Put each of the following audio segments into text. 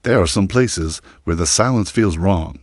There are some places where the silence feels wrong.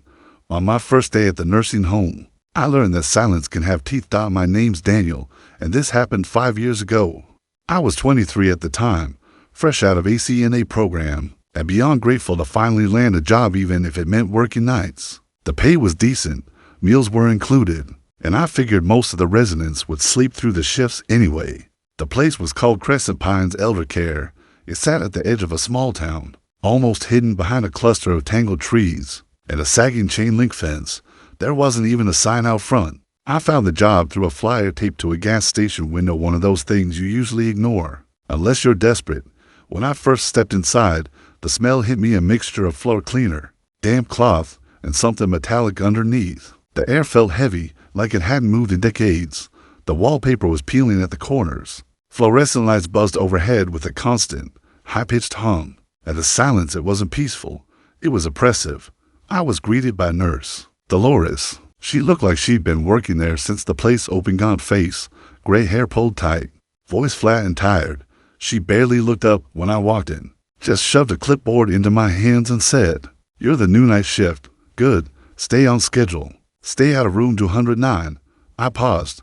On my first day at the nursing home, I learned that silence can have teeth. My name's Daniel, and this happened 5 years ago. I was 23 at the time, fresh out of ACNA program, and beyond grateful to finally land a job even if it meant working nights. The pay was decent, meals were included, and I figured most of the residents would sleep through the shifts anyway. The place was called Crescent Pines Elder Care. It sat at the edge of a small town, almost hidden behind a cluster of tangled trees and a sagging chain-link fence. There wasn't even a sign out front. I found the job through a flyer taped to a gas station window, one of those things you usually ignore, unless you're desperate. When I first stepped inside, the smell hit me, a mixture of floor cleaner, damp cloth, and something metallic underneath. The air felt heavy, like it hadn't moved in decades. The wallpaper was peeling at the corners. Fluorescent lights buzzed overhead with a constant, high-pitched hum. And the silence, it wasn't peaceful. It was oppressive. I was greeted by Nurse Dolores. She looked like she'd been working there since the place opened. Gaunt face, gray hair pulled tight, voice flat and tired. She barely looked up when I walked in, just shoved a clipboard into my hands and said, "You're the new night shift. Good. Stay on schedule. Stay out of room 209. I paused.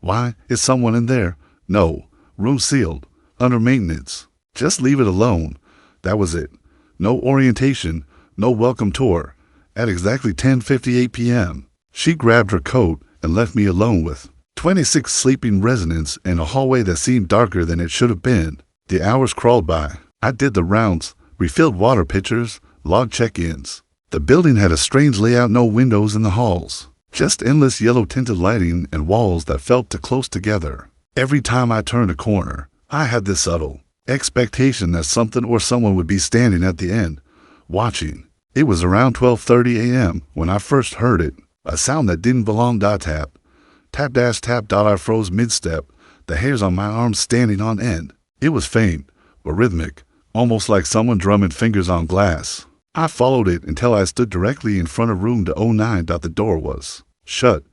"Why? Is someone in there?" "No. Room sealed. Under maintenance. Just leave it alone." That was it. No orientation, no welcome tour. At exactly 10:58 p.m., she grabbed her coat and left me alone with 26 sleeping residents in a hallway that seemed darker than it should have been. The hours crawled by. I did the rounds, refilled water pitchers, logged check-ins. The building had a strange layout, no windows in the halls, just endless yellow-tinted lighting and walls that felt too close together. Every time I turned a corner, I had this subtle expectation that something or someone would be standing at the end, watching. It was around 12:30 a.m. when I first heard it, a sound that didn't belong. Tap. Tap dash tap. I froze mid-step, the hairs on my arms standing on end. It was faint, but rhythmic, almost like someone drumming fingers on glass. I followed it until I stood directly in front of room 209. The door was shut,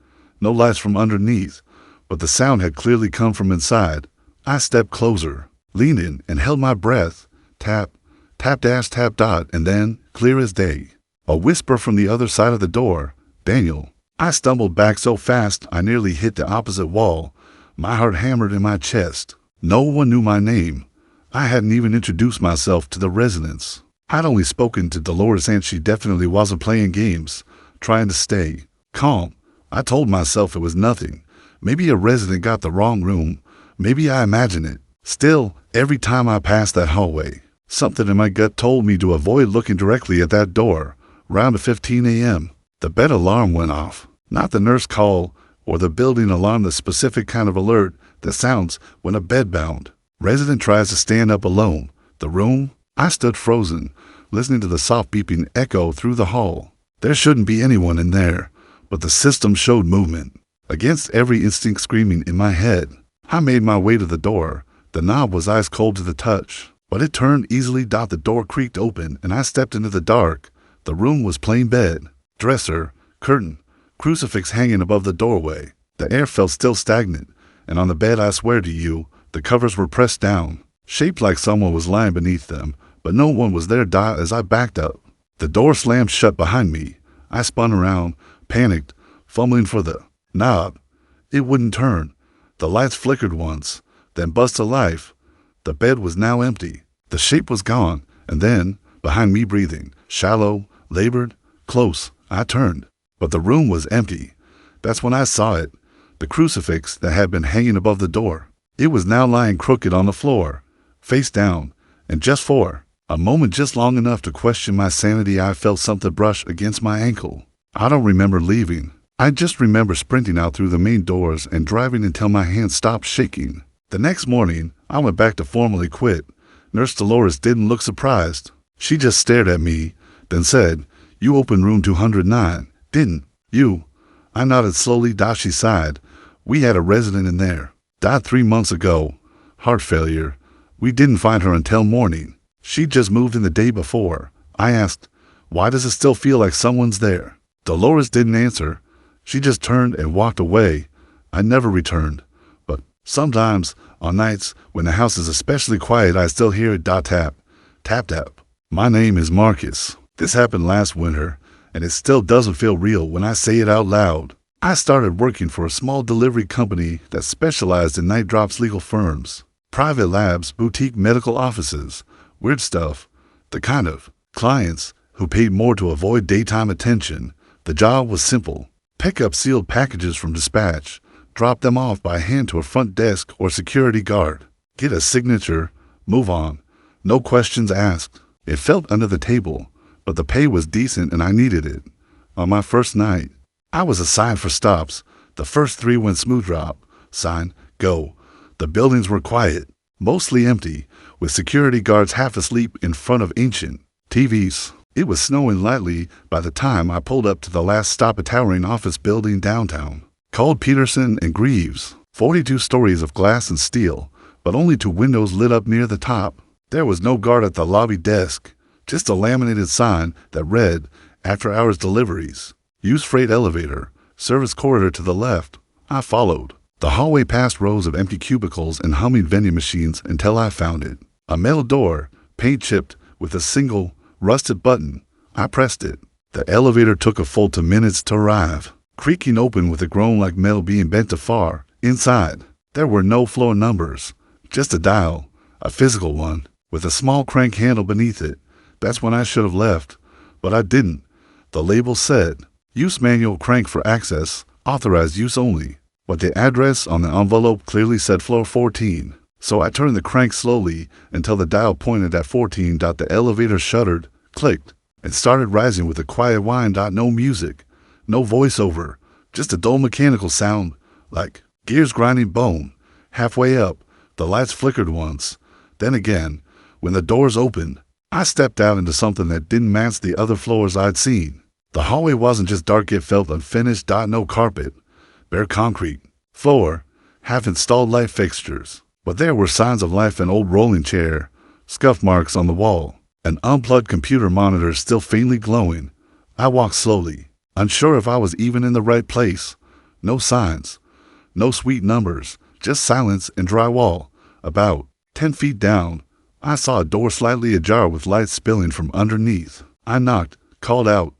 no lights from underneath, but the sound had clearly come from inside. I stepped closer, leaned in, and held my breath. Tap, tap dash tap. And then, clear as day, a whisper from the other side of the door, "Daniel." I stumbled back so fast I nearly hit the opposite wall. My heart hammered in my chest. No one knew my name. I hadn't even introduced myself to the residents. I'd only spoken to Dolores, and she definitely wasn't playing games, trying to stay calm. I told myself it was nothing. Maybe a resident got the wrong room. Maybe I imagined it. Still, every time I passed that hallway, something in my gut told me to avoid looking directly at that door. Round 15 a.m., the bed alarm went off. Not the nurse call or the building alarm, the specific kind of alert that sounds when a bedbound resident tries to stand up alone. The room? I stood frozen, listening to the soft beeping echo through the hall. There shouldn't be anyone in there, but the system showed movement. Against every instinct screaming in my head, I made my way to the door. The knob was ice cold to the touch, but it turned easily. The door creaked open, and I stepped into the dark. The room was plain bed, dresser, curtain, crucifix hanging above the doorway. The air felt still stagnant, and on the bed, I swear to you, the covers were pressed down, shaped like someone was lying beneath them, but no one was there. As I backed up, the door slammed shut behind me. I spun around, panicked, fumbling for the knob. It wouldn't turn. The lights flickered once, then buzzed to life. The bed was now empty. The shape was gone, and then, behind me, breathing, shallow, labored, close, I turned. But the room was empty. That's when I saw it. The crucifix that had been hanging above the door. It was now lying crooked on the floor, face down, and just for a moment, just long enough to question my sanity, I felt something brush against my ankle. I don't remember leaving. I just remember sprinting out through the main doors and driving until my hands stopped shaking. The next morning, I went back to formally quit. Nurse Dolores didn't look surprised. She just stared at me, then said, "You opened room 209, didn't you?" I nodded slowly. She sighed. "We had a resident in there. Died 3 months ago. Heart failure. We didn't find her until morning. She just moved in the day before." I asked, "Why does it still feel like someone's there?" Dolores didn't answer. She just turned and walked away. I never returned. But sometimes, on nights when the house is especially quiet, I still hear it. Tap, tap, tap. My name is Marcus. This happened last winter, and it still doesn't feel real when I say it out loud. I started working for a small delivery company that specialized in night drops legal firms, private labs, boutique medical offices, weird stuff, the kind of clients who paid more to avoid daytime attention. The job was simple. Pick up sealed packages from dispatch, drop them off by hand to a front desk or security guard, get a signature, move on. No questions asked. It felt under the table, but the pay was decent and I needed it. On my first night, I was assigned for stops. The first 3 went smooth drop, sign, go. The buildings were quiet, mostly empty, with security guards half asleep in front of ancient TVs. It was snowing lightly by the time I pulled up to the last stop, a towering office building downtown, called Peterson and Greaves. 42 stories of glass and steel, but only 2 windows lit up near the top. There was no guard at the lobby desk, just a laminated sign that read, "After hours deliveries. Use freight elevator. Service corridor to the left." I followed. The hallway past rows of empty cubicles and humming vending machines until I found it. A metal door, paint chipped, with a single, rusted button. I pressed it. The elevator took a full 2 minutes to arrive, creaking open with a groan like metal being bent afar. Inside, there were no floor numbers, just a dial, a physical one, with a small crank handle beneath it. That's when I should have left, but I didn't. The label said, "Use manual crank for access, authorized use only." But the address on the envelope clearly said floor 14. So I turned the crank slowly until the dial pointed at 14. The elevator shuddered, clicked, and started rising with a quiet whine. No music, no voiceover, just a dull mechanical sound, like gears grinding bone. Halfway up, the lights flickered once. Then again, when the doors opened, I stepped out into something that didn't match the other floors I'd seen. The hallway wasn't just dark, it felt unfinished. No carpet, bare concrete, floor, half-installed light fixtures. But there were signs of life: an old rolling chair, scuff marks on the wall, an unplugged computer monitor still faintly glowing. I walked slowly, unsure if I was even in the right place. No signs, no sweet numbers, just silence and drywall. About 10 feet down, I saw a door slightly ajar with light spilling from underneath. I knocked, called out.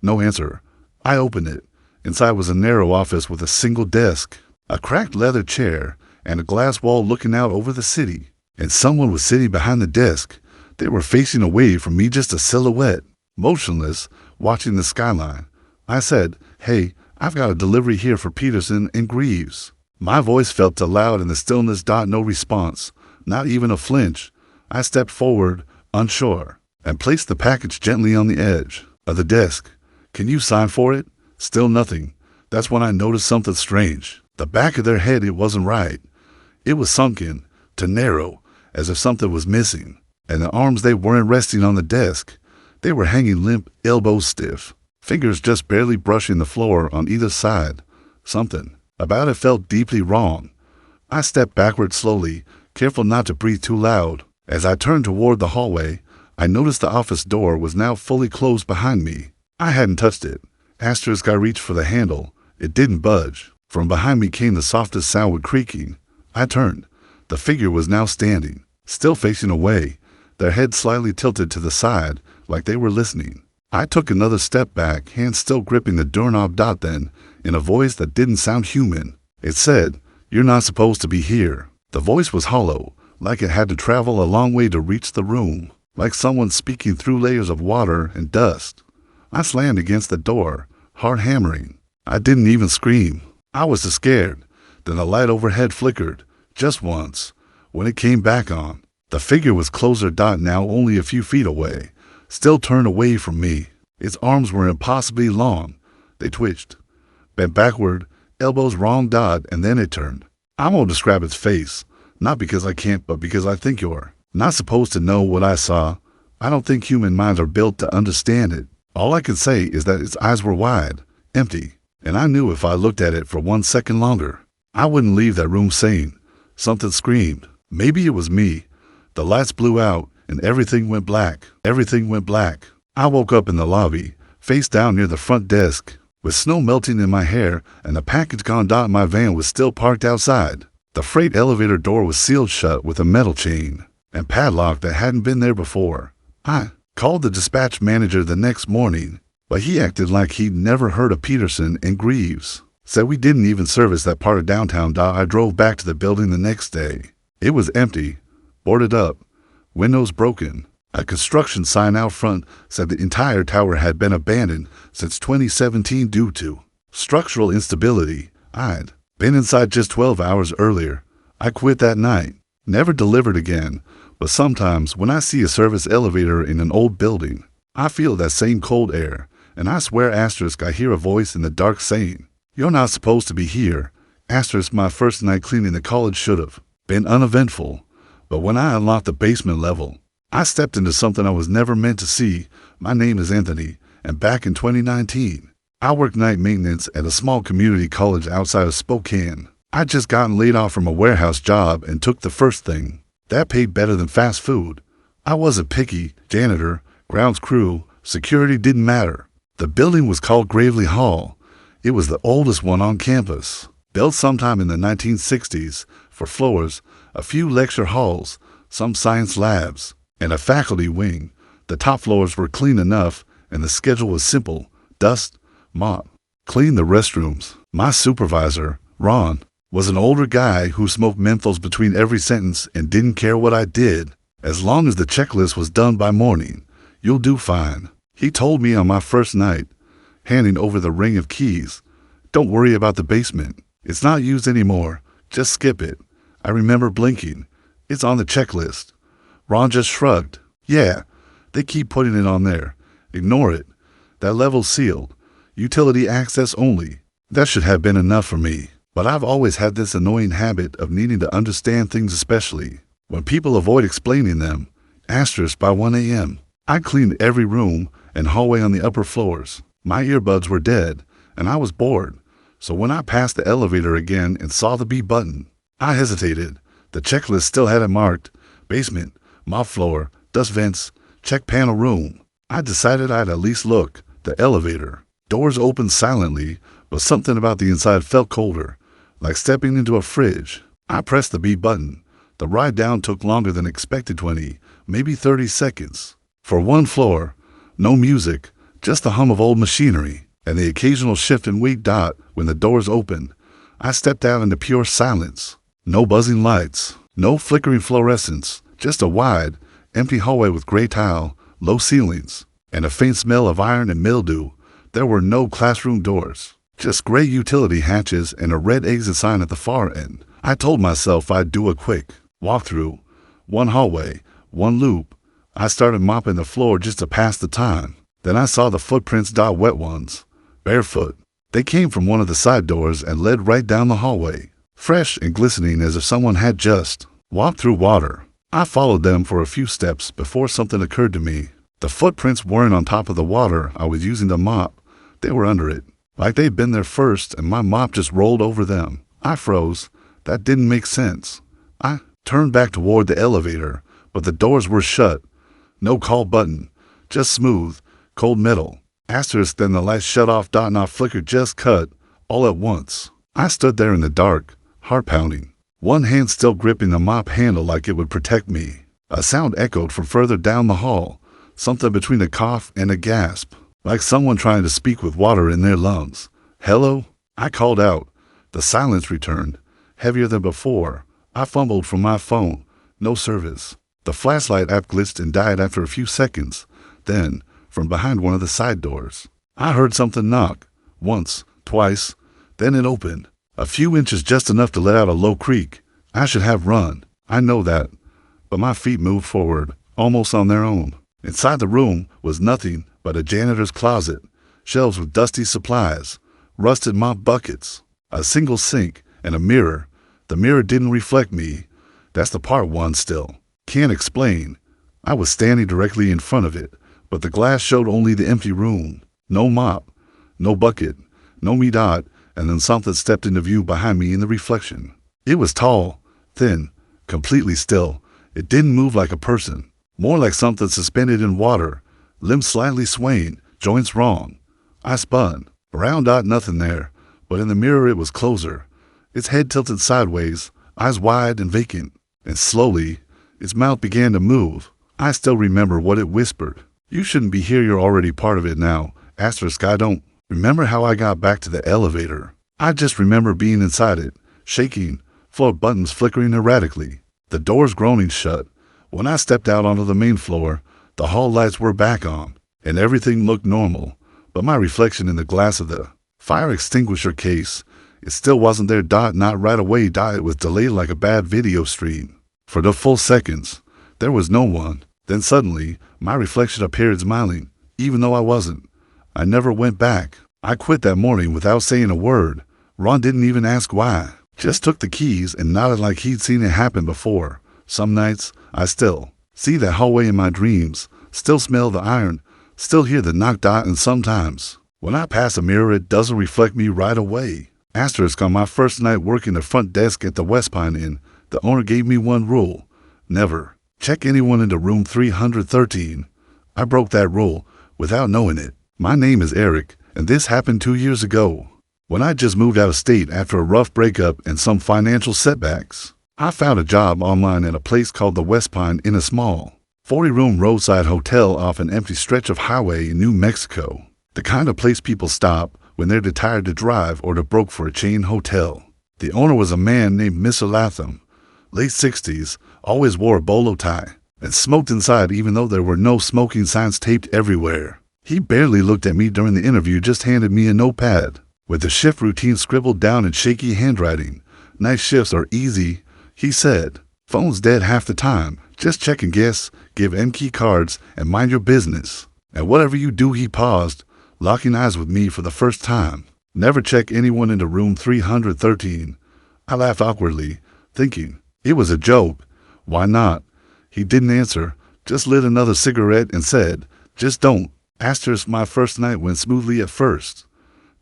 No answer. I opened it. Inside was a narrow office with a single desk, a cracked leather chair, and a glass wall looking out over the city. And someone was sitting behind the desk. They were facing away from me, just a silhouette, motionless, watching the skyline. I said, "Hey, I've got a delivery here for Peterson and Greaves." My voice felt loud in the stillness. No response, not even a flinch. I stepped forward, unsure, and placed the package gently on the edge of the desk. "Can you sign for it?" Still nothing. That's when I noticed something strange. The back of their head, it wasn't right. It was sunken, too narrow, as if something was missing. And the arms, they weren't resting on the desk. They were hanging limp, elbows stiff, fingers just barely brushing the floor on either side. Something about it felt deeply wrong. I stepped backward slowly, careful not to breathe too loud. As I turned toward the hallway, I noticed the office door was now fully closed behind me. I hadn't touched it. I reached for the handle. It didn't budge. From behind me came the softest sound with creaking. I turned. The figure was now standing, still facing away, their heads slightly tilted to the side, like they were listening. I took another step back, hands still gripping the doorknob. Then, in a voice that didn't sound human, it said, "You're not supposed to be here." The voice was hollow, like it had to travel a long way to reach the room, like someone speaking through layers of water and dust. I slammed against the door, heart hammering. I didn't even scream. I was too scared. Then the light overhead flickered, just once. When it came back on, the figure was closer. Now only a few feet away, still turned away from me. Its arms were impossibly long. They twitched, bent backward, elbows wrong. And then it turned. I won't describe its face, not because I can't, but because I think you're not supposed to know what I saw. I don't think human minds are built to understand it. All I could say is that its eyes were wide, empty, and I knew if I looked at it for 1 second longer, I wouldn't leave that room sane. Something screamed. Maybe it was me. The lights blew out, and everything went black. Everything went black. I woke up in the lobby, face down near the front desk, with snow melting in my hair and the package gone. My van was still parked outside. The freight elevator door was sealed shut with a metal chain and padlock that hadn't been there before. I Called the dispatch manager the next morning, but he acted like he'd never heard of Peterson and Greaves. Said we didn't even service that part of downtown. I drove back to the building the next day. It was empty, boarded up, windows broken. A construction sign out front said the entire tower had been abandoned since 2017 due to structural instability. I'd been inside just 12 hours earlier. I quit that night. Never delivered again, but sometimes when I see a service elevator in an old building, I feel that same cold air, and I swear I hear a voice in the dark saying, "You're not supposed to be here." My first night cleaning the college should have been uneventful, but when I unlocked the basement level, I stepped into something I was never meant to see. My name is Anthony, and back in 2019, I worked night maintenance at a small community college outside of Spokane. I'd just gotten laid off from a warehouse job and took the first thing that paid better than fast food. I wasn't picky. Janitor, grounds crew, security didn't matter. The building was called Gravely Hall. It was the oldest one on campus, built sometime in the 1960s, for floors, a few lecture halls, some science labs, and a faculty wing. The top floors were clean enough, and the schedule was simple: dust, mop, clean the restrooms. My supervisor, Ron, was an older guy who smoked menthols between every sentence and didn't care what I did. As long as the checklist was done by morning, you'll do fine. He told me on my first night, handing over the ring of keys, "Don't worry about the basement. It's not used anymore. Just skip it." I remember blinking. "It's on the checklist." Ron just shrugged. "Yeah, they keep putting it on there. Ignore it. That level's sealed. Utility access only." That should have been enough for me. But I've always had this annoying habit of needing to understand things, especially when people avoid explaining them. By 1 a.m., I cleaned every room and hallway on the upper floors. My earbuds were dead, and I was bored. So when I passed the elevator again and saw the B button, I hesitated. The checklist still had it marked: basement, mop floor, dust vents, check panel room. I decided I'd at least look. The elevator doors opened silently, but something about the inside felt colder, like stepping into a fridge. I pressed the B button. The ride down took longer than expected, 20, maybe 30 seconds. For one floor, no music, just the hum of old machinery, and the occasional shift and weight. When the doors opened, I stepped out into pure silence. No buzzing lights, no flickering fluorescence, just a wide, empty hallway with gray tile, low ceilings, and a faint smell of iron and mildew. There were no classroom doors, just gray utility hatches and a red exit sign at the far end. I told myself I'd do a quick walkthrough, one hallway, one loop. I started mopping the floor just to pass the time. Then I saw the footprints, wet ones, barefoot. They came from one of the side doors and led right down the hallway, fresh and glistening as if someone had just walked through water. I followed them for a few steps before something occurred to me. The footprints weren't on top of the water I was using to mop. They were under it, like they'd been there first and my mop just rolled over them. I froze. That didn't make sense. I turned back toward the elevator, but the doors were shut. No call button, just smooth, cold metal. Then the lights shut off. Not flickered, just cut, all at once. I stood there in the dark, heart pounding, one hand still gripping the mop handle like it would protect me. A sound echoed from further down the hall, something between a cough and a gasp, like someone trying to speak with water in their lungs. "Hello?" I called out. The silence returned, heavier than before. I fumbled for my phone. No service. The flashlight app glitched and died after a few seconds. Then, from behind one of the side doors, I heard something knock. Once, twice. Then it opened. A few inches, just enough to let out a low creak. I should have run. I know that. But my feet moved forward, almost on their own. Inside the room was nothing but a janitor's closet, shelves with dusty supplies, rusted mop buckets, a single sink, and a mirror. The mirror didn't reflect me. That's the part one still can't explain. I was standing directly in front of it, but the glass showed only the empty room. No mop, no bucket, no me. And then something stepped into view behind me in the reflection. It was tall, thin, completely still. It didn't move like a person, more like something suspended in water, limbs slightly swaying, joints wrong. I spun around. Nothing there, but in the mirror it was closer. Its head tilted sideways, eyes wide and vacant, and slowly its mouth began to move. I still remember what it whispered. You shouldn't be here, you're already part of it now. Asterisk, I don't remember how I got back to the elevator. I just remember being inside it, shaking, floor buttons flickering erratically, the doors groaning shut. When I stepped out onto the main floor, the hall lights were back on, and everything looked normal, but my reflection in the glass of the fire extinguisher case, it still wasn't there. Not right away. It was delayed like a bad video stream. For the full seconds, there was no one. Then suddenly, my reflection appeared smiling, even though I wasn't. I never went back. I quit that morning without saying a word. Ron didn't even ask why. Just took the keys and nodded like he'd seen it happen before. Some nights, I still see that hallway in my dreams, still smell the iron, still hear the knock. And sometimes, when I pass a mirror, it doesn't reflect me right away. Asterisk, on my first night working the front desk at the West Pine Inn, the owner gave me one rule: never check anyone into room 313. I broke that rule without knowing it. My name is Eric, and this happened 2 years ago, when I just moved out of state after a rough breakup and some financial setbacks. I found a job online at a place called the West Pine in a small 40-room roadside hotel off an empty stretch of highway in New Mexico. The kind of place people stop when they're tired to drive or they're broke for a chain hotel. The owner was a man named Mr. Latham, late 60s, always wore a bolo tie, and smoked inside even though there were no smoking signs taped everywhere. He barely looked at me during the interview, just handed me a notepad with the shift routine scribbled down in shaky handwriting. Night shifts are easy, he said. Phone's dead half the time. Just check and guess, give M key cards, and mind your business. And whatever you do, he paused, locking eyes with me for the first time. Never check anyone into room 313. I laughed awkwardly, thinking it was a joke. Why not? He didn't answer, just lit another cigarette and said, just don't. Asterisk, my first night went smoothly at first.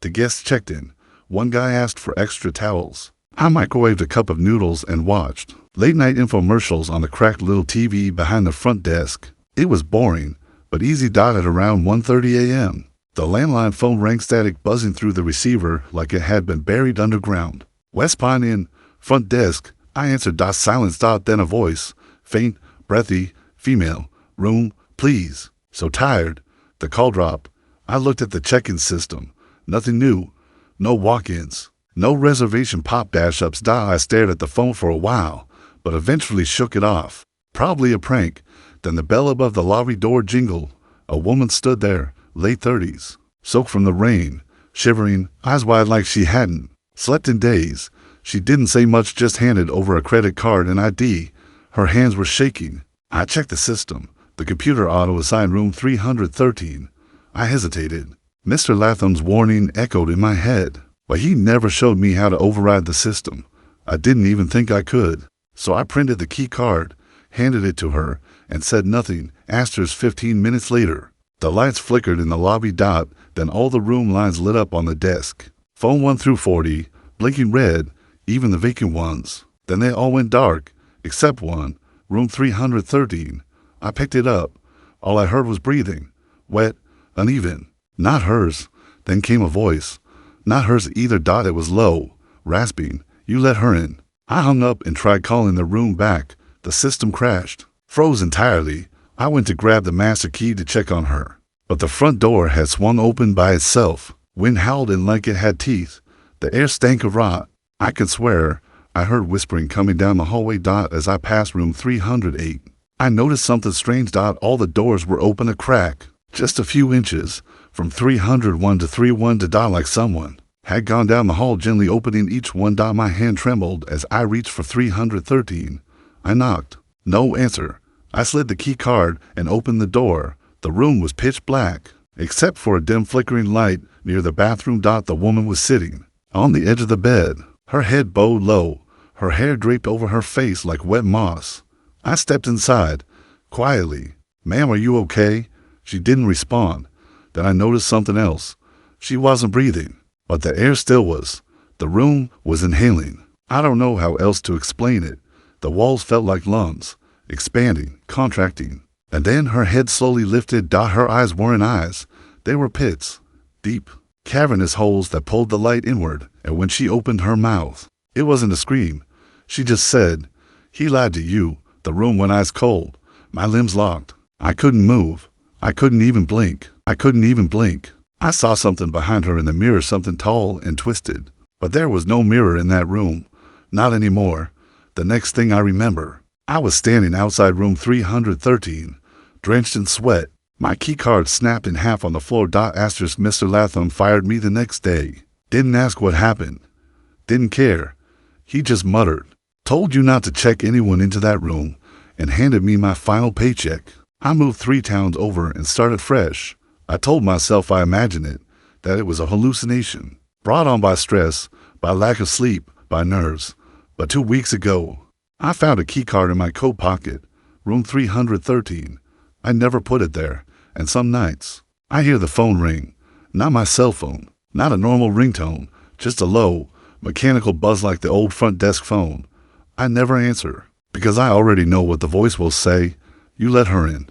The guests checked in. One guy asked for extra towels. I microwaved a cup of noodles and watched late-night infomercials on the cracked little TV behind the front desk. It was boring, but easy. At around 1:30 a.m. The landline phone rang, static buzzing through the receiver like it had been buried underground. West Pine Inn, front desk. I answered. Silence. Then a voice, faint, breathy, female. Room, please. So tired. The call dropped. I looked at the check-in system. Nothing new. No walk-ins. No reservation pop-ups. I stared at the phone for a while, but eventually shook it off. Probably a prank. Then the bell above the lobby door jingled. A woman stood there, late 30s, soaked from the rain, shivering, eyes wide like she hadn't slept in days. She didn't say much, just handed over a credit card and ID. Her hands were shaking. I checked the system. The computer auto-assigned room 313. I hesitated. Mr. Latham's warning echoed in my head, but he never showed me how to override the system. I didn't even think I could. So I printed the key card, handed it to her, and said nothing. Asterisk, 15 minutes later. The lights flickered in the lobby. Then all the room lines lit up on the desk. Phone 1 through 40, blinking red, even the vacant ones. Then they all went dark, except one, room 313. I picked it up. All I heard was breathing, wet, uneven. Not hers. Then came a voice. Not hers either. It was low, rasping. You let her in. I hung up and tried calling the room back. The system crashed, froze entirely. I went to grab the master key to check on her, but the front door had swung open by itself. Wind howled in like it had teeth. The air stank of rot. I could swear I heard whispering coming down the hallway. As I passed room 308, I noticed something strange. All the doors were open a crack, just a few inches, from 301 to 301 like someone had gone down the hall, gently opening each one. My hand trembled as I reached for 313. I knocked. No answer. I slid the key card and opened the door. The room was pitch black, except for a dim flickering light near the bathroom. The woman was sitting on the edge of the bed, her head bowed low, her hair draped over her face like wet moss. I stepped inside, quietly. Ma'am, are you okay? She didn't respond. Then I noticed something else. She wasn't breathing, but the air still was. The room was inhaling. I don't know how else to explain it. The walls felt like lungs, expanding, contracting. And then her head slowly lifted. Her eyes weren't eyes. They were pits, deep, cavernous holes that pulled the light inward. And when she opened her mouth, it wasn't a scream. She just said, "He lied to you." The room went ice cold. My limbs locked. I couldn't move. I couldn't even blink. I couldn't even blink. I saw something behind her in the mirror, something tall and twisted. But there was no mirror in that room. Not anymore. The next thing I remember, I was standing outside room 313, drenched in sweat. My keycard snapped in half on the floor. Mr. Latham fired me the next day. Didn't ask what happened. Didn't care. He just muttered, "Told you not to check anyone into that room," and handed me my final paycheck. I moved 3 towns over and started fresh. I told myself I imagined it, that it was a hallucination, brought on by stress, by lack of sleep, by nerves. But 2 weeks ago, I found a keycard in my coat pocket, room 313. I never put it there, and some nights, I hear the phone ring. Not my cell phone, not a normal ringtone, just a low, mechanical buzz like the old front desk phone. I never answer, because I already know what the voice will say. "You let her in."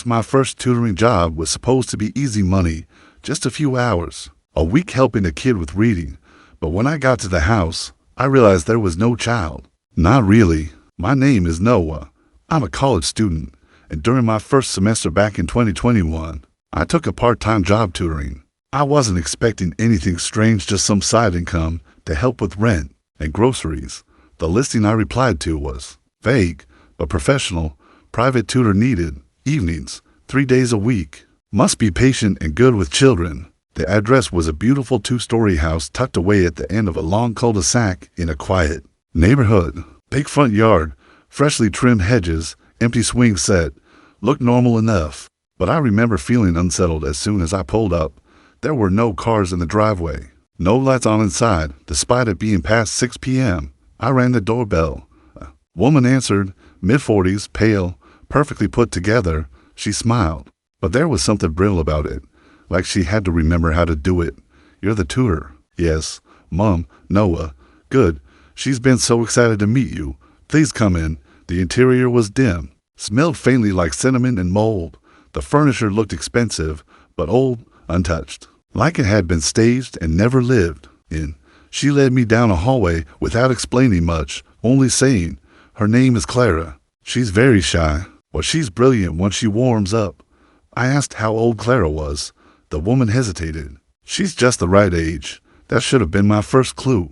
My first tutoring job was supposed to be easy money, just a few hours, a week helping a kid with reading. But when I got to the house, I realized there was no child. Not really. My name is Noah. I'm a college student, and during my first semester back in 2021, I took a part-time job tutoring. I wasn't expecting anything strange, just some side income to help with rent and groceries. The listing I replied to was vague, but professional, private tutor needed, evenings, 3 days a week. Must be patient and good with children. The address was a beautiful 2-story house tucked away at the end of a long cul-de-sac in a quiet neighborhood. Big front yard, freshly trimmed hedges, empty swing set. Looked normal enough, but I remember feeling unsettled as soon as I pulled up. There were no cars in the driveway, no lights on inside, despite it being past 6 p.m. I rang the doorbell. A woman answered, mid-40s, pale, perfectly put together. She smiled, but there was something brittle about it, like she had to remember how to do it. "You're the tutor?" "Yes." "Mom, Noah." "Good. She's been so excited to meet you. Please come in." The interior was dim, smelled faintly like cinnamon and mold. The furniture looked expensive, but old, untouched, like it had been staged and never lived in. She led me down a hallway without explaining much, only saying, "Her name is Clara. She's very shy, but she's brilliant once she warms up." I asked how old Clara was. The woman hesitated. "She's just the right age." That should have been my first clue.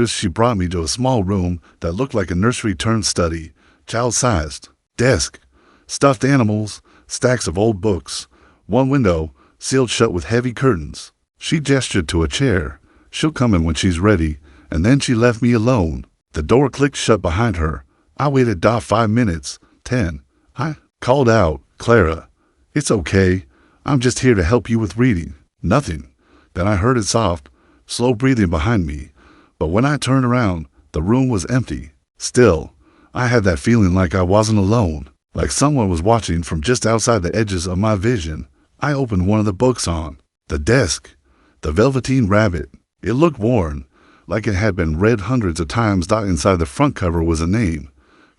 She brought me to a small room that looked like a nursery turned study, child-sized. Desk, stuffed animals, stacks of old books. One window, sealed shut with heavy curtains. She gestured to a chair. "She'll come in when she's ready," and then she left me alone. The door clicked shut behind her. I waited 5 minutes, 10. I called out, "Clara." "It's okay. I'm just here to help you with reading." Nothing. Then I heard it soft, slow breathing behind me. But when I turned around, the room was empty. Still, I had that feeling like I wasn't alone, like someone was watching from just outside the edges of my vision. I opened one of the books on the desk, The Velveteen Rabbit. It looked worn, like it had been read hundreds of times. Inside the front cover was a name,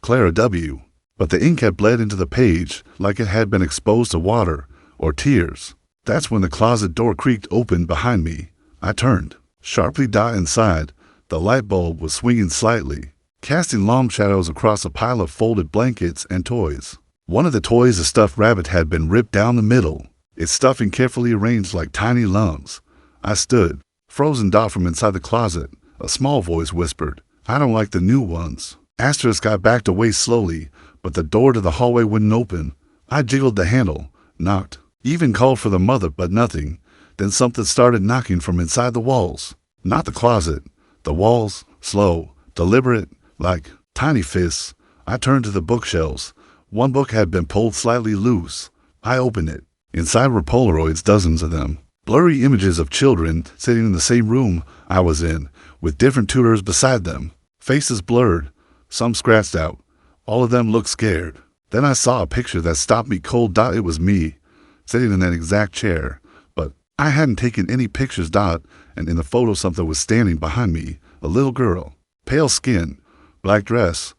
Clara W., but the ink had bled into the page like it had been exposed to water or tears. That's when the closet door creaked open behind me. I turned sharply. Inside, the light bulb was swinging slightly, casting long shadows across a pile of folded blankets and toys. One of the toys, a stuffed rabbit, had been ripped down the middle, its stuffing carefully arranged like tiny lungs. I stood, frozen. From inside the closet, a small voice whispered, "I don't like the new ones." I backed away slowly, but the door to the hallway wouldn't open. I jiggled the handle, knocked, even called for the mother, but nothing. Then something started knocking from inside the walls. Not the closet, the walls, slow, deliberate, like tiny fists. I turned to the bookshelves. One book had been pulled slightly loose. I opened it. Inside were Polaroids, dozens of them. Blurry images of children sitting in the same room I was in, with different tutors beside them. Faces blurred, some scratched out. All of them looked scared. Then I saw a picture that stopped me cold. It was me, sitting in that exact chair. But I hadn't taken any pictures. And in the photo something was standing behind me, a little girl. Pale skin, black dress.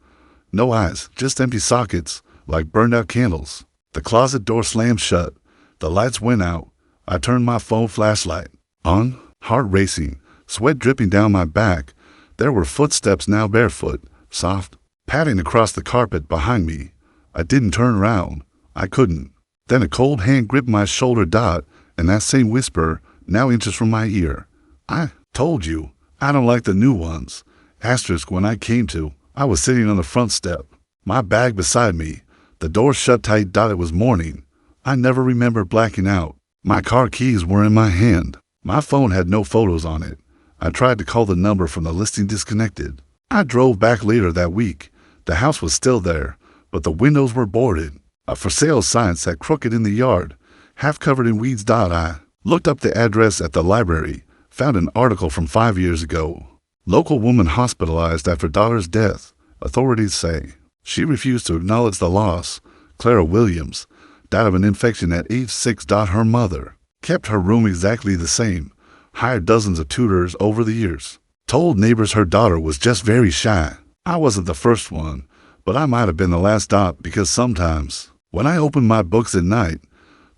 No eyes, just empty sockets, like burned out candles. The closet door slammed shut. The lights went out. I turned my phone flashlight on, heart racing, sweat dripping down my back. There were footsteps, now barefoot, soft, padding across the carpet behind me. I didn't turn around. I couldn't. Then a cold hand gripped my shoulder dot, and that same whisper, now inches from my ear. I told you, I don't like the new ones. Asterisk when I came to, I was sitting on the front step, my bag beside me. The door shut tight dot. It was morning. I never remember blacking out. My car keys were in my hand. My phone had no photos on it. I tried to call the number from the listing disconnected. I drove back later that week. The house was still there, but the windows were boarded. A for sale sign sat crooked in the yard, half covered in weeds. I looked up the address at the library, found an article from 5 years ago. Local woman hospitalized after daughter's death, authorities say. She refused to acknowledge the loss. Clara Williams died of an infection at age 6. Her mother kept her room exactly the same, hired dozens of tutors over the years, told neighbors her daughter was just very shy. I wasn't the first one, but I might have been the last. Because sometimes, when I open my books at night,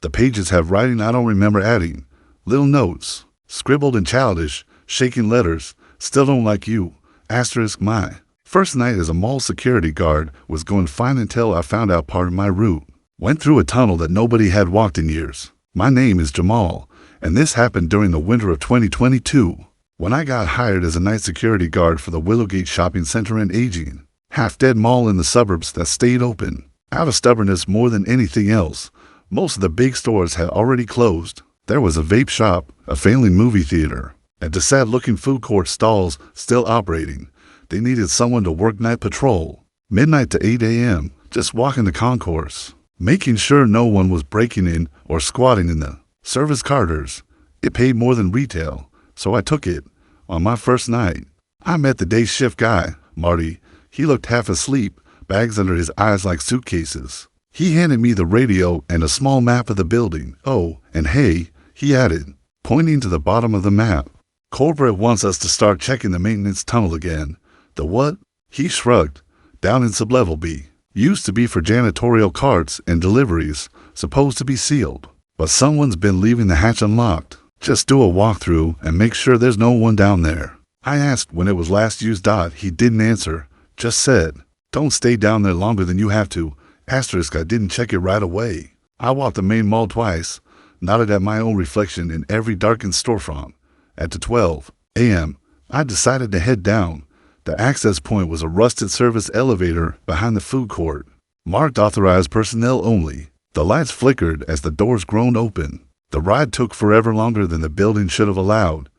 the pages have writing I don't remember adding, little notes, scribbled and childish, shaking letters, still don't like you, asterisk my first night as a mall security guard was going fine until I found out part of my route. Went through a tunnel that nobody had walked in years. My name is Jamal, and this happened during the winter of 2022, when I got hired as a night security guard for the Willowgate Shopping Center and aging, half-dead mall in the suburbs that stayed open. Out of stubbornness more than anything else, most of the big stores had already closed. There was a vape shop, a failing movie theater, and the sad-looking food court stalls still operating. They needed someone to work night patrol, midnight to 8 a.m., just walking the concourse, making sure no one was breaking in or squatting in the service corridors. It paid more than retail, so I took it. On my first night, I met the day shift guy, Marty. He looked half asleep, bags under his eyes like suitcases. He handed me the radio and a small map of the building. Oh, and hey, he added, pointing to the bottom of the map, corporate wants us to start checking the maintenance tunnel again. The what? He shrugged. Down in sublevel B. Used to be for janitorial carts and deliveries, supposed to be sealed. But someone's been leaving the hatch unlocked. Just do a walkthrough and make sure there's no one down there. I asked when it was last used. He didn't answer. Just said, don't stay down there longer than you have to. Asterisk I didn't check it right away. I walked the main mall twice, nodded at my own reflection in every darkened storefront. At 12 a.m., I decided to head down. The access point was a rusted service elevator behind the food court, marked authorized personnel only. The lights flickered as the doors groaned open. The ride took forever longer than the building should have allowed.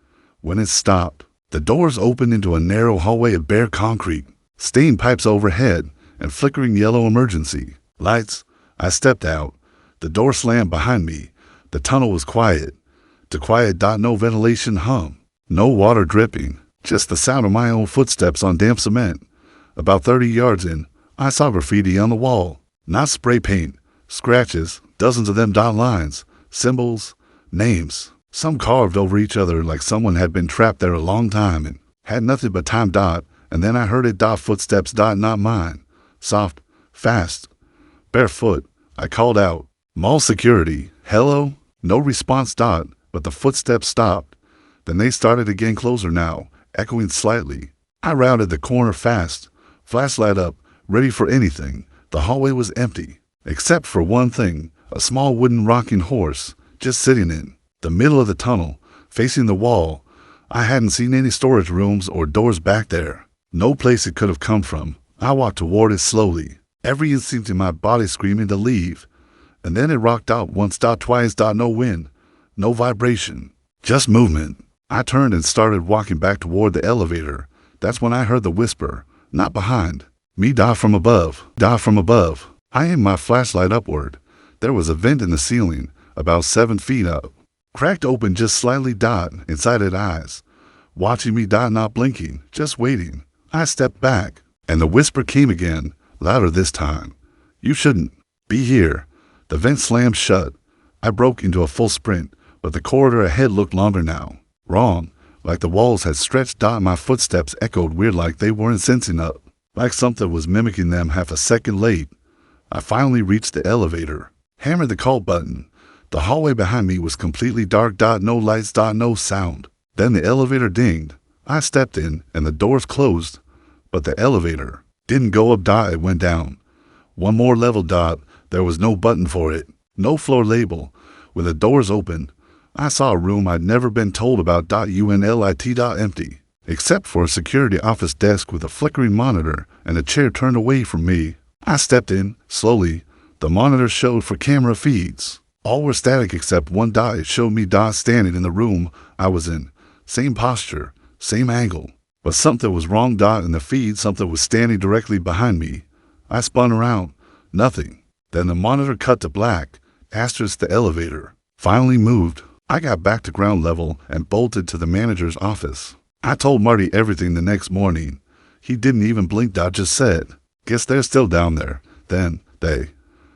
When it stopped, the doors opened into a narrow hallway of bare concrete, stained pipes overhead, and flickering yellow emergency lights. I stepped out. The door slammed behind me. The tunnel was quiet. Too quiet. No ventilation hum. No water dripping. Just the sound of my own footsteps on damp cement. About 30 yards in, I saw graffiti on the wall. Not spray paint. Scratches. Dozens of them. Lines. Symbols. Names. Some carved over each other like someone had been trapped there a long time and had nothing but time. And then I heard it. Footsteps. Not mine. Soft. Fast. Barefoot. I called out. Mall security. Hello? No response. But the footsteps stopped. Then they started again, closer now, echoing slightly. I rounded the corner fast, flashlight up, ready for anything. The hallway was empty, except for one thing, a small wooden rocking horse, just sitting in the middle of the tunnel, facing the wall. I hadn't seen any storage rooms or doors back there. No place it could have come from. I walked toward it slowly, every instinct in my body screaming to leave. And then it rocked out once. Twice. No wind, no vibration, just movement. I turned and started walking back toward the elevator. That's when I heard the whisper, not behind me. From above. From above. I aimed my flashlight upward. There was a vent in the ceiling, about 7 feet up, cracked open just slightly. Inside it eyes, watching me. Not blinking, just waiting. I stepped back, and the whisper came again, louder this time. You shouldn't be here. The vent slammed shut. I broke into a full sprint, but the corridor ahead looked longer now. Wrong, like the walls had stretched. My footsteps echoed weird, like they weren't sensing up, like something was mimicking them half a second late. I finally reached the elevator, hammered the call button. The hallway behind me was completely dark. No lights. No sound. Then the elevator dinged. I stepped in, and the doors closed, but the elevator didn't go up. It went down. One more level. There was no button for it. no floor label, with the doors open. I saw a room I'd never been told about. Unlit. Empty, except for a security office desk with a flickering monitor and a chair turned away from me. I stepped in, slowly. The monitor showed for camera feeds. All were static except one. It showed me standing in the room I was in. Same posture, same angle. But something was wrong. In the feed, something was standing directly behind me. I spun around. Nothing. Then the monitor cut to black. The elevator finally moved. I got back to ground level and bolted to the manager's office. I told Marty everything the next morning. He didn't even blink. Just said, "Guess they're still down there." Then,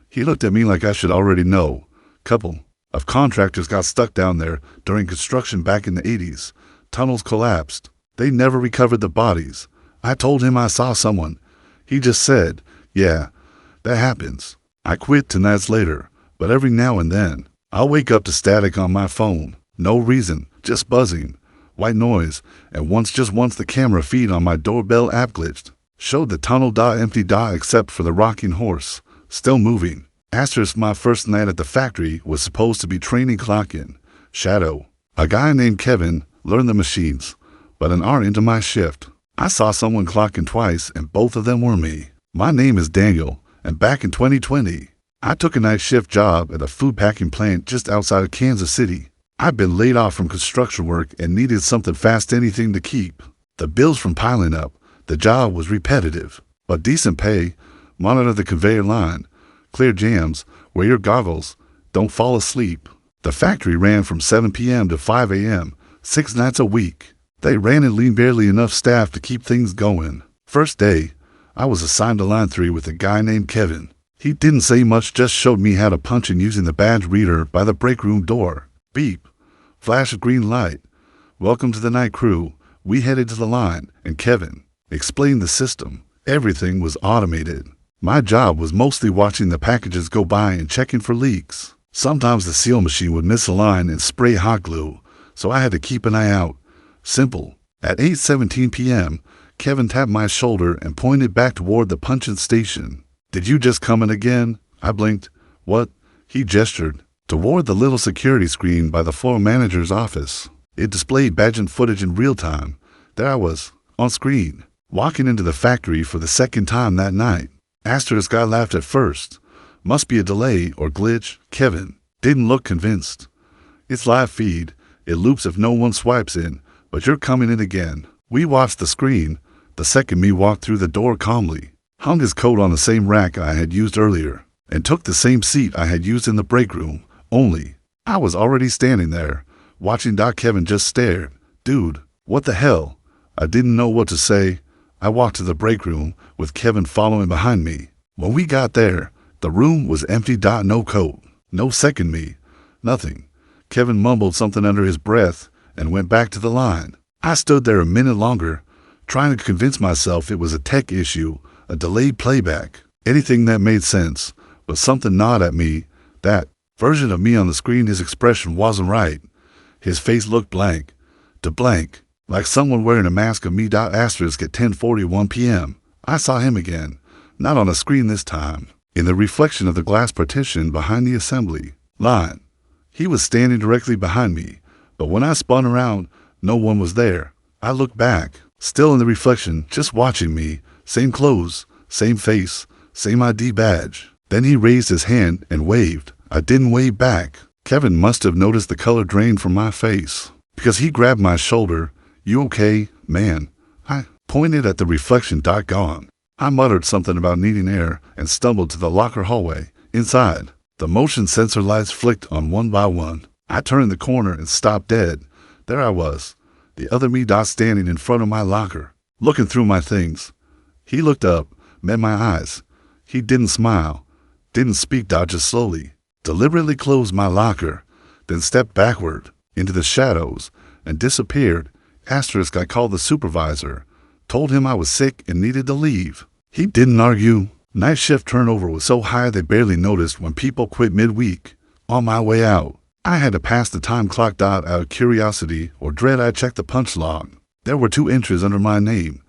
he looked at me like I should already know. Couple of contractors got stuck down there during construction back in the 80s. Tunnels collapsed. They never recovered the bodies. I told him I saw someone. He just said, "Yeah, that happens." I quit 2 nights later, but every now and then, I'll wake up to static on my phone. No reason, just buzzing, white noise, and once the camera feed on my doorbell app glitched. Showed the tunnel. Empty. Except for the rocking horse, still moving. My first night at the factory was supposed to be training clock-in. Shadow. A guy named Kevin learned the machines, but an hour into my shift, I saw someone clock in twice and both of them were me. My name is Daniel, and back in 2020, I took a night shift job at a food packing plant just outside of Kansas City. I'd been laid off from construction work and needed something fast, anything to keep the bills from piling up. The job was repetitive, but decent pay. Monitor the conveyor line, clear jams, wear your goggles, don't fall asleep. The factory ran from 7 p.m. to 5 a.m., 6 nights a week. They ran and leaned barely enough staff to keep things going. First day, I was assigned to line 3 with a guy named Kevin. He didn't say much, just showed me how to punch in using the badge reader by the break room door. Beep. Flash of green light. Welcome to the night crew. We headed to the line, and Kevin explained the system. Everything was automated. My job was mostly watching the packages go by and checking for leaks. Sometimes the seal machine would misalign and spray hot glue, so I had to keep an eye out. Simple. At 8:17 p.m., Kevin tapped my shoulder and pointed back toward the punch-in station. "Did you just come in again?" I blinked. "What?" He gestured toward the little security screen by the floor manager's office. It displayed badge and footage in real time. There I was, on screen, walking into the factory for the second time that night. I laughed at first. Must be a delay or glitch. Kevin didn't look convinced. "It's live feed. It loops if no one swipes in, but you're coming in again." We watched the screen. The second me walked through the door calmly, hung his coat on the same rack I had used earlier, and took the same seat I had used in the break room. Only, I was already standing there, watching. Kevin just stared. "Dude, what the hell?" I didn't know what to say. I walked to the break room, with Kevin following behind me. When we got there, the room was empty. No coat, no second me, nothing. Kevin mumbled something under his breath and went back to the line. I stood there a minute longer, trying to convince myself it was a tech issue, a delayed playback, anything that made sense, but something gnawed at me. That version of me on the screen, his expression wasn't right. His face looked blank, like someone wearing a mask of me. At 10:41 p.m., I saw him again, not on a screen this time, in the reflection of the glass partition behind the assembly line. He was standing directly behind me, but when I spun around, no one was there. I looked back, still in the reflection, just watching me. Same clothes, same face, same ID badge. Then he raised his hand and waved. I didn't wave back. Kevin must have noticed the color drain from my face, because he grabbed my shoulder. "You okay, man?" I pointed at the reflection. Gone. I muttered something about needing air and stumbled to the locker hallway. Inside, the motion sensor lights flicked on one by one. I turned the corner and stopped dead. There I was, the other me. Standing in front of my locker, looking through my things. He looked up, met my eyes. He didn't smile, didn't speak. Just slowly, deliberately closed my locker, then stepped backward into the shadows and disappeared. I called the supervisor, told him I was sick and needed to leave. He didn't argue. Night shift turnover was so high they barely noticed when people quit midweek. On my way out, I had to pass the time clock. Out of curiosity or dread, I checked the punch log. There were 2 entries under my name,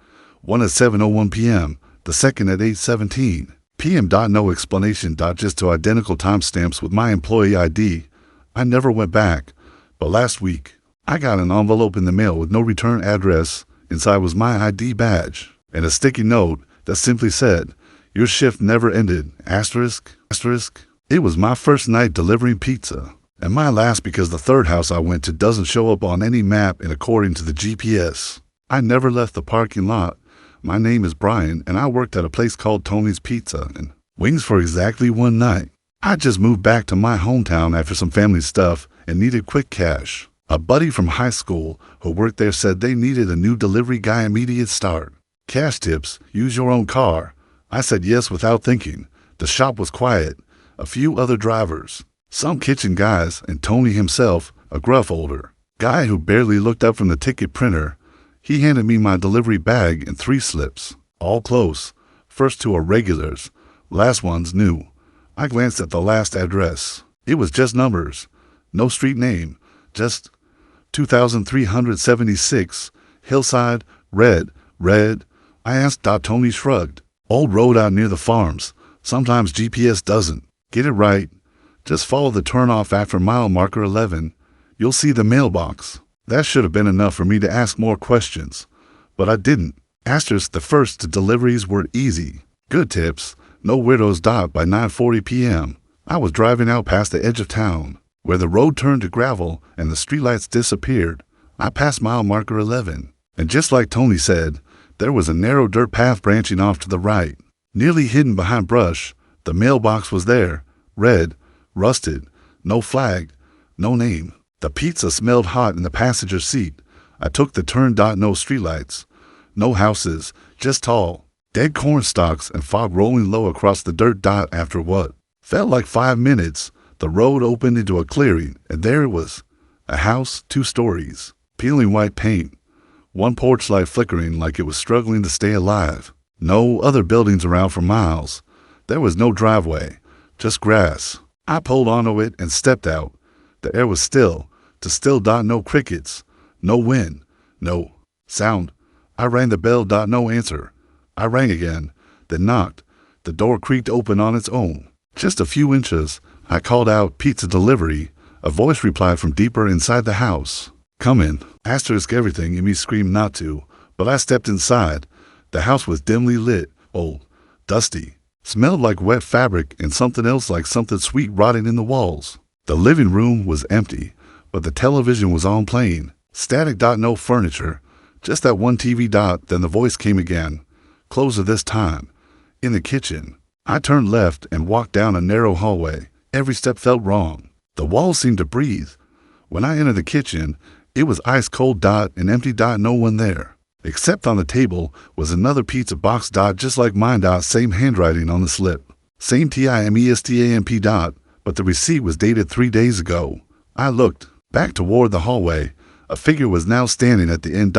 one at 7:01 p.m., the second at 8:17. PM. No explanation. Just two identical timestamps with my employee ID. I never went back, but last week, I got an envelope in the mail with no return address. Inside was my ID badge and a sticky note that simply said, "Your shift never ended, asterisk, asterisk." It was my first night delivering pizza, and my last because the third house I went to doesn't show up on any map and according to the GPS. I never left the parking lot. My name is Brian, and I worked at a place called Tony's Pizza and Wings for exactly one night. I just moved back to my hometown after some family stuff and needed quick cash. A buddy from high school who worked there said they needed a new delivery guy immediate start. Cash tips, use your own car. I said yes without thinking. The shop was quiet. A few other drivers, some kitchen guys, and Tony himself, a gruff older guy who barely looked up from the ticket printer. He handed me my delivery bag and 3 slips, all close. First 2 are regulars, last one's new. I glanced at the last address. It was just numbers, no street name, just 2376, Hillside, red. I asked. Tony shrugged. Old road out near the farms. Sometimes GPS doesn't get it right. Just follow the turnoff after mile marker 11. You'll see the mailbox. That should have been enough for me to ask more questions, but I didn't. Asterisk. The first 2 deliveries were easy. Good tips. No weirdos. By 9:40 p.m., I was driving out past the edge of town, where the road turned to gravel and the streetlights disappeared. I passed mile marker 11, and just like Tony said, there was a narrow dirt path branching off to the right. Nearly hidden behind brush, the mailbox was there, red, rusted, no flag, no name. The pizza smelled hot in the passenger seat. I took the turn. No streetlights, no houses, just tall, dead corn stalks and fog rolling low across the dirt. After what felt like 5 minutes, the road opened into a clearing, and there it was. A house, 2 stories, peeling white paint, one porch light flickering like it was struggling to stay alive. No other buildings around for miles. There was no driveway, just grass. I pulled onto it and stepped out. The air was still. No crickets, no wind, no sound. I rang the bell. No answer. I rang again, then knocked. The door creaked open on its own. Just a few inches. I called out, "Pizza delivery." A voice replied from deeper inside the house. "Come in." Asterisk. Everything in me screamed not to, but I stepped inside. The house was dimly lit, old, dusty, smelled like wet fabric and something else like something sweet rotting in the walls. The living room was empty, but the television was on playing. Static. No furniture, just that one TV. Then the voice came again, closer this time. In the kitchen. I turned left and walked down a narrow hallway. Every step felt wrong. The walls seemed to breathe. When I entered the kitchen, it was ice cold. And empty. No one there. Except on the table was another pizza box. Just like mine. Same handwriting on the slip. Same timestamp. But the receipt was dated 3 days ago. I looked back toward the hallway. A figure was now standing at the end.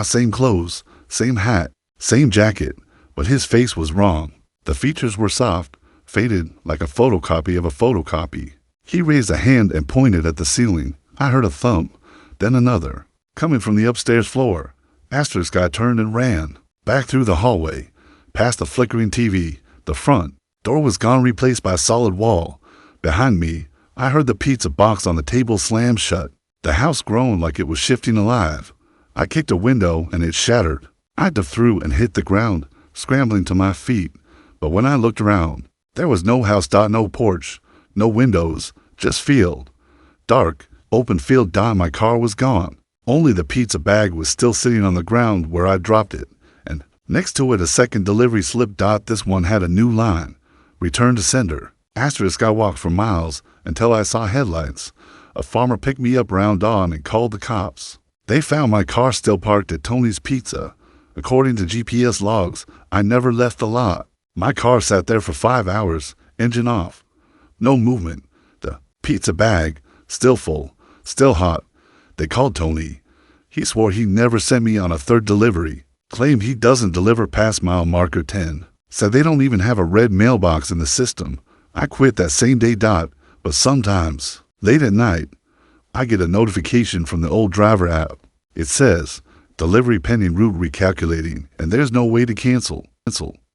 Same clothes, same hat, same jacket, but his face was wrong. The features were soft, faded like a photocopy of a photocopy. He raised a hand and pointed at the ceiling. I heard a thump, then another, coming from the upstairs floor. Asterisk. I turned and ran, back through the hallway, past the flickering TV. The front door was gone, replaced by a solid wall. Behind me, I heard the pizza box on the table slam shut. The house groaned like it was shifting alive. I kicked a window and it shattered. I dove through and hit the ground, scrambling to my feet. But when I looked around, there was no house. No porch, no windows, just field. Dark, open field. My car was gone. Only the pizza bag was still sitting on the ground where I dropped it. And next to it, a second delivery slip. This one had a new line. Return to sender. Asterisk. I walked for miles until I saw headlights. A farmer picked me up around dawn and called the cops. They found my car still parked at Tony's Pizza. According to GPS logs, I never left the lot. My car sat there for 5 hours, engine off. No movement. The pizza bag, still full, still hot. They called Tony. He swore he never sent me on a third delivery. Claimed he doesn't deliver past mile marker 10. Said they don't even have a red mailbox in the system. I quit that same day. But sometimes, late at night, I get a notification from the old driver app. It says, "Delivery pending, route recalculating," and there's no way to cancel.